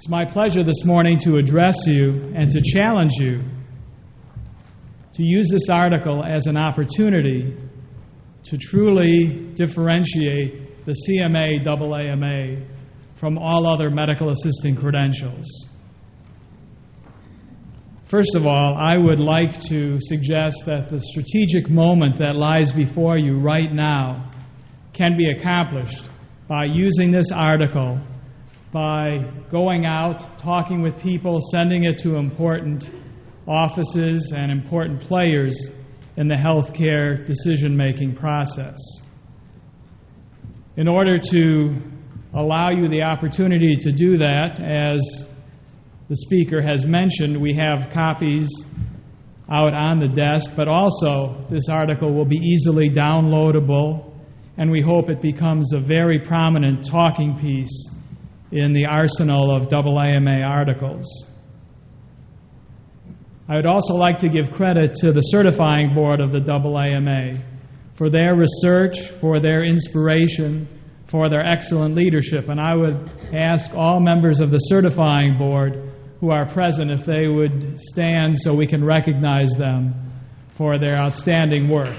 It's my pleasure this morning to address you and to challenge you to use this article as an opportunity to truly differentiate the CMA AAMA from all other medical assisting credentials. First of all, I would like to suggest that the strategic moment that lies before you right now can be accomplished by using this article, by going out, talking with people, sending it to important offices and important players in the healthcare decision-making process. In order to allow you the opportunity to do that, as the speaker has mentioned, we have copies out on the desk, but also this article will be easily downloadable, and we hope it becomes a very prominent talking piece in the arsenal of AAMA articles. I would also like to give credit to the certifying board of the AAMA for their research, for their inspiration, for their excellent leadership. And I would ask all members of the certifying board who are present if they would stand so we can recognize them for their outstanding work.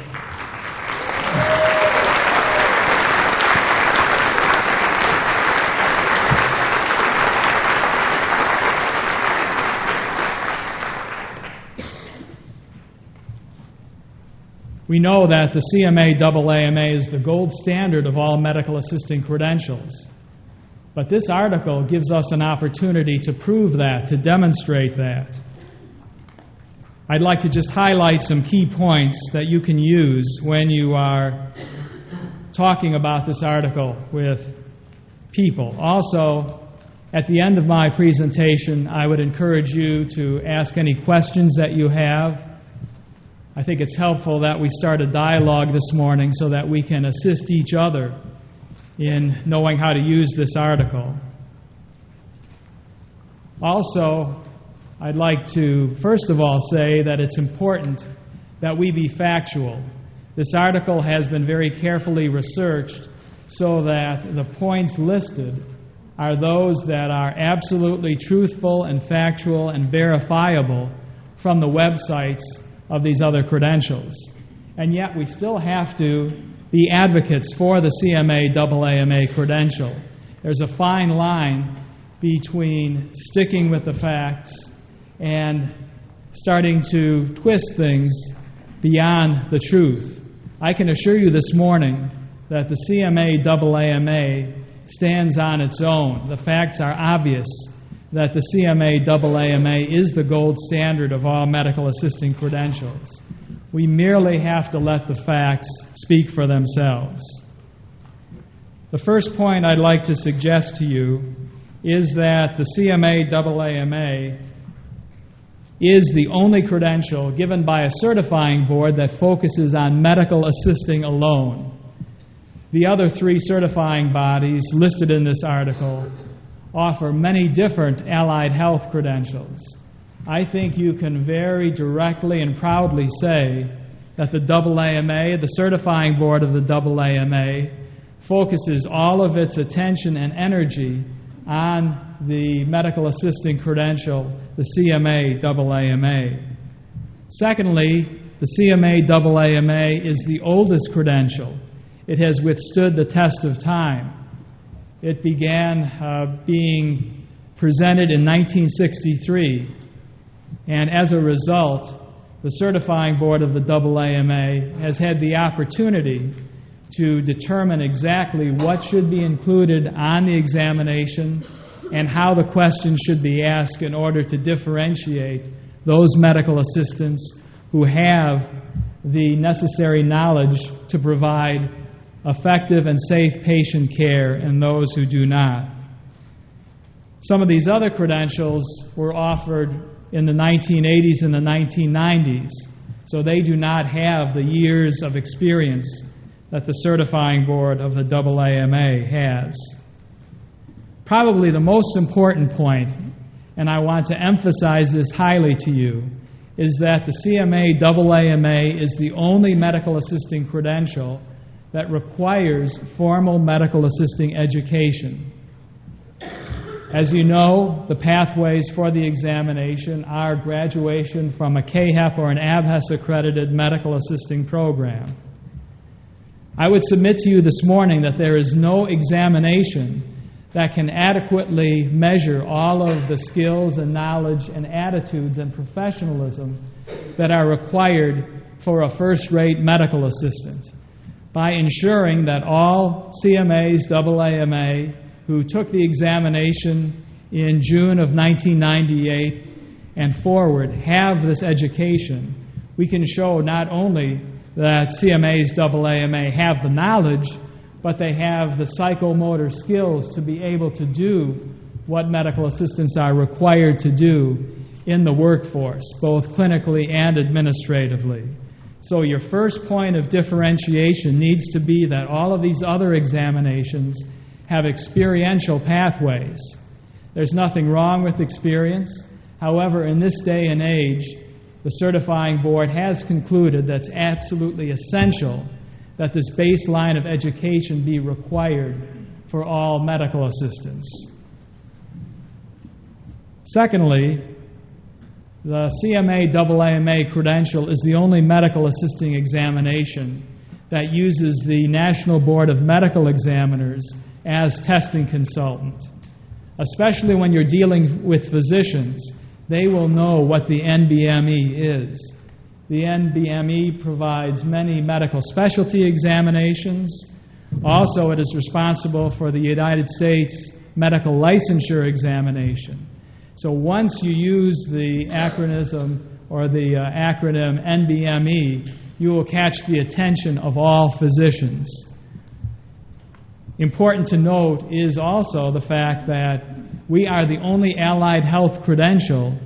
We know that the CMA AAMA is the gold standard of all medical assisting credentials. But this article gives us an opportunity to prove that, to demonstrate that. I'd like to just highlight some key points that you can use when you are talking about this article with people. Also, at the end of my presentation, I would encourage you to ask any questions that you have. I think it's helpful that we start a dialogue this morning so that we can assist each other in knowing how to use this article. Also, I'd like to first of all say that it's important that we be factual. This article has been very carefully researched so that the points listed are those that are absolutely truthful and factual and verifiable from the websites of these other credentials. And yet we still have to be advocates for the CMA AAMA credential. There's a fine line between sticking with the facts and starting to twist things beyond the truth. I can assure you this morning that the CMA AAMA stands on its own. The facts are obvious that the CMA AAMA is the gold standard of all medical assisting credentials. We merely have to let the facts speak for themselves. The first point I'd like to suggest to you is that the CMA AAMA is the only credential given by a certifying board that focuses on medical assisting alone. The other three certifying bodies listed in this article offer many different allied health credentials. I think you can very directly and proudly say that the AAMA, the certifying board of the AAMA, focuses all of its attention and energy on the medical assisting credential, the CMA AAMA. Secondly, the CMA AAMA is the oldest credential. It has withstood the test of time. It began being presented in 1963, and as a result, the certifying board of the AAMA has had the opportunity to determine exactly what should be included on the examination and how the questions should be asked in order to differentiate those medical assistants who have the necessary knowledge to provide effective and safe patient care and those who do not. Some of these other credentials were offered in the 1980s and the 1990s, so they do not have the years of experience that the certifying board of the AAMA has. Probably the most important point, and I want to emphasize this highly to you, is that the CMA AAMA is the only medical assisting credential that requires formal medical assisting education. As you know, the pathways for the examination are graduation from a KHEP or an ABHES accredited medical assisting program. I would submit to you this morning that there is no examination that can adequately measure all of the skills and knowledge and attitudes and professionalism that are required for a first-rate medical assistant by ensuring that all CMAs, AAMA, who took the examination in June of 1998 and forward have this education. We can show not only that CMAs, AAMA have the knowledge, but they have the psychomotor skills to be able to do what medical assistants are required to do in the workforce, both clinically and administratively. So your first point of differentiation needs to be that all of these other examinations have experiential pathways. There's nothing wrong with experience. However, in this day and age, the certifying board has concluded that's absolutely essential that this baseline of education be required for all medical assistants. Secondly, the CMA AAMA credential is the only medical assisting examination that uses the National Board of Medical Examiners as testing consultant. Especially when you're dealing with physicians, they will know what the NBME is. The NBME provides many medical specialty examinations. Also, it is responsible for the United States medical licensure examination. So once you use the acronym NBME, you will catch the attention of all physicians. Important to note is also the fact that we are the only allied health credential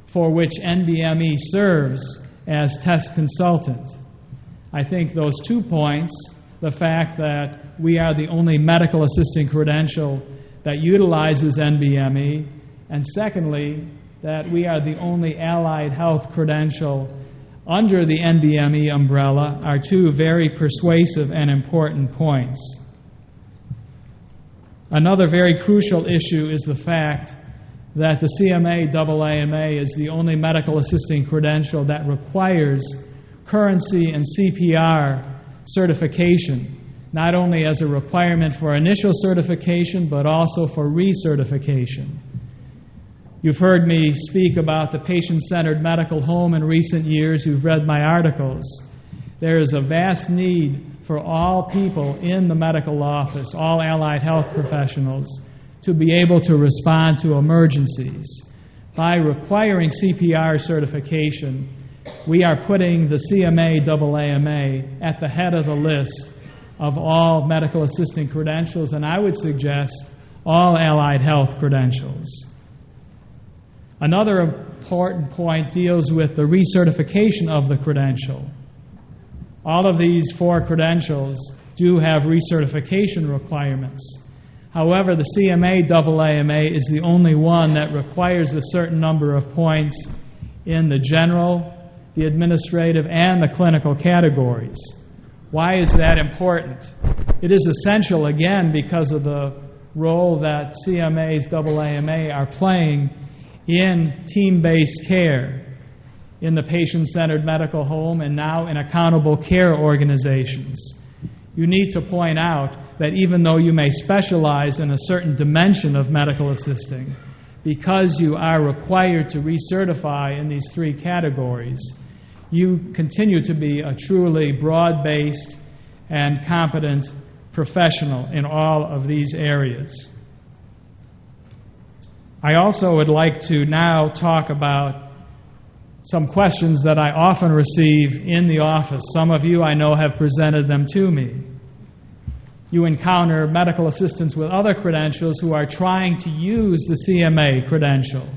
for which NBME serves as test consultant. I think those 2 points, the fact that we are the only medical assisting credential that utilizes NBME, and secondly, that we are the only allied health credential under the NBME umbrella, are two very persuasive and important points. Another very crucial issue is the fact that the CMA AAMA is the only medical assisting credential that requires currency and CPR certification, not only as a requirement for initial certification, but also for recertification. You've heard me speak about the patient-centered medical home in recent years. You've read my articles. There is a vast need for all people in the medical office, all allied health professionals, to be able to respond to emergencies. By requiring CPR certification, we are putting the CMA AAMA at the head of the list of all medical assisting credentials, and I would suggest all allied health credentials. Another important point deals with the recertification of the credential. All of these 4 credentials do have recertification requirements. However, the CMA AAMA is the only one that requires a certain number of points in the general, the administrative, and the clinical categories. Why is that important? It is essential, again, because of the role that CMAs AAMA are playing in team-based care, in the patient-centered medical home, and now in accountable care organizations. You need to point out that even though you may specialize in a certain dimension of medical assisting, because you are required to recertify in these 3 categories, you continue to be a truly broad-based and competent professional in all of these areas. I also would like to now talk about some questions that I often receive in the office. Some of you I know have presented them to me. You encounter medical assistants with other credentials who are trying to use the CMA credential.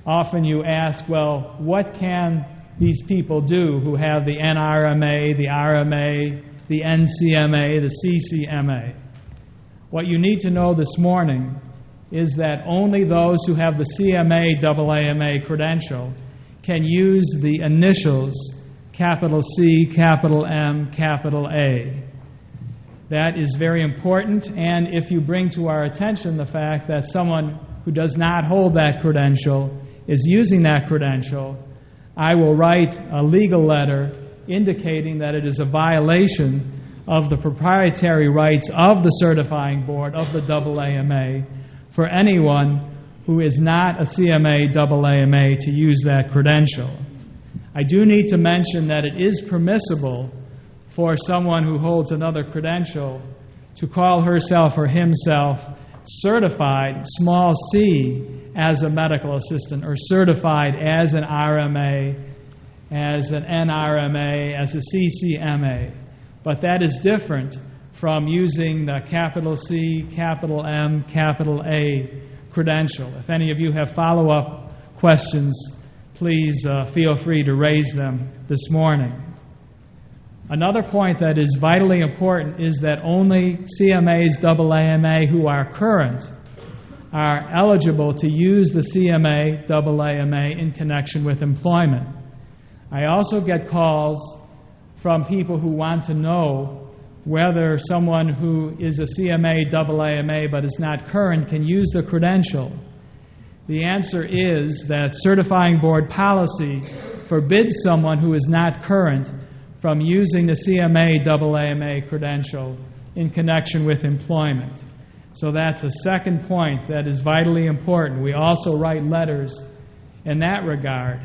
Often you ask, well, what can these people do who have the NRMA, the RMA, the NCMA, the CCMA? What you need to know this morning is that only those who have the CMA AAMA credential can use the initials capital C, capital M, capital A. That is very important, and if you bring to our attention the fact that someone who does not hold that credential is using that credential, I will write a legal letter indicating that it is a violation of the proprietary rights of the certifying board of the AAMA for anyone who is not a CMA AAMA to use that credential. I do need to mention that it is permissible for someone who holds another credential to call herself or himself certified, small c, as a medical assistant, or certified as an RMA, as an NRMA, as a CCMA. But that is different from using the capital C, capital M, capital A credential. If any of you have follow-up questions, please feel free to raise them this morning. Another point that is vitally important is that only CMAs AAMA who are current are eligible to use the CMA AAMA in connection with employment. I also get calls from people who want to know whether someone who is a CMA AAMA but is not current can use the credential. The answer is that certifying board policy forbids someone who is not current from using the CMA AAMA credential in connection with employment. So that's a second point that is vitally important. We also write letters in that regard.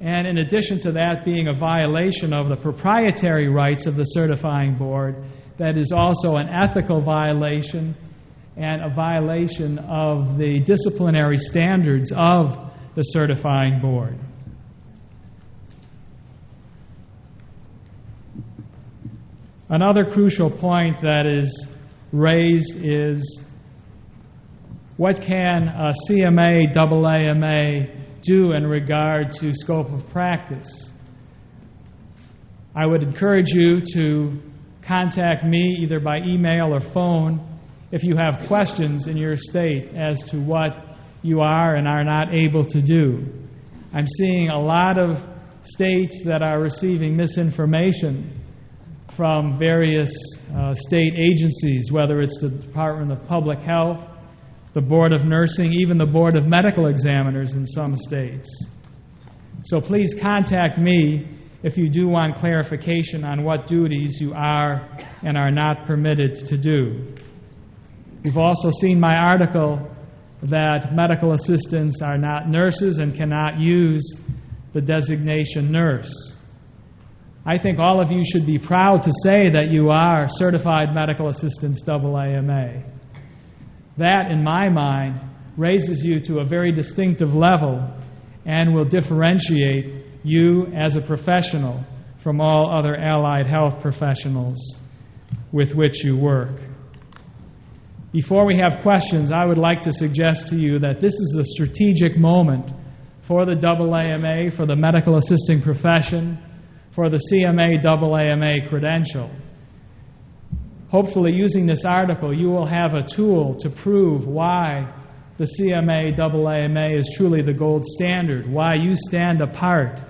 And in addition to that being a violation of the proprietary rights of the certifying board, that is also an ethical violation and a violation of the disciplinary standards of the certifying board. Another crucial point that is raised is what can a CMA AAMA do in regard to scope of practice? I would encourage you to contact me either by email or phone if you have questions in your state as to what you are and are not able to do. I'm seeing a lot of states that are receiving misinformation from various state agencies, whether it's the Department of Public Health, the Board of Nursing, even the Board of Medical Examiners in some states. So please contact me if you do want clarification on what duties you are and are not permitted to do. You've also seen my article that medical assistants are not nurses and cannot use the designation nurse. I think all of you should be proud to say that you are certified medical assistants AAMA. That, in my mind, raises you to a very distinctive level and will differentiate you as a professional from all other allied health professionals with which you work. Before we have questions, I would like to suggest to you that this is a strategic moment for the AAMA, for the medical assisting profession, for the CMA AAMA credential. Hopefully, using this article, you will have a tool to prove why the CMA AAMA is truly the gold standard, why you stand apart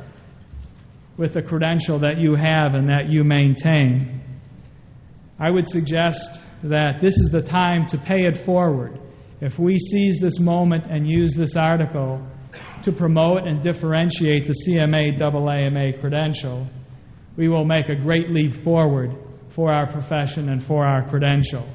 with the credential that you have and that you maintain. I would suggest that this is the time to pay it forward. If we seize this moment and use this article to promote and differentiate the CMA AAMA credential, we will make a great leap forward for our profession and for our credential.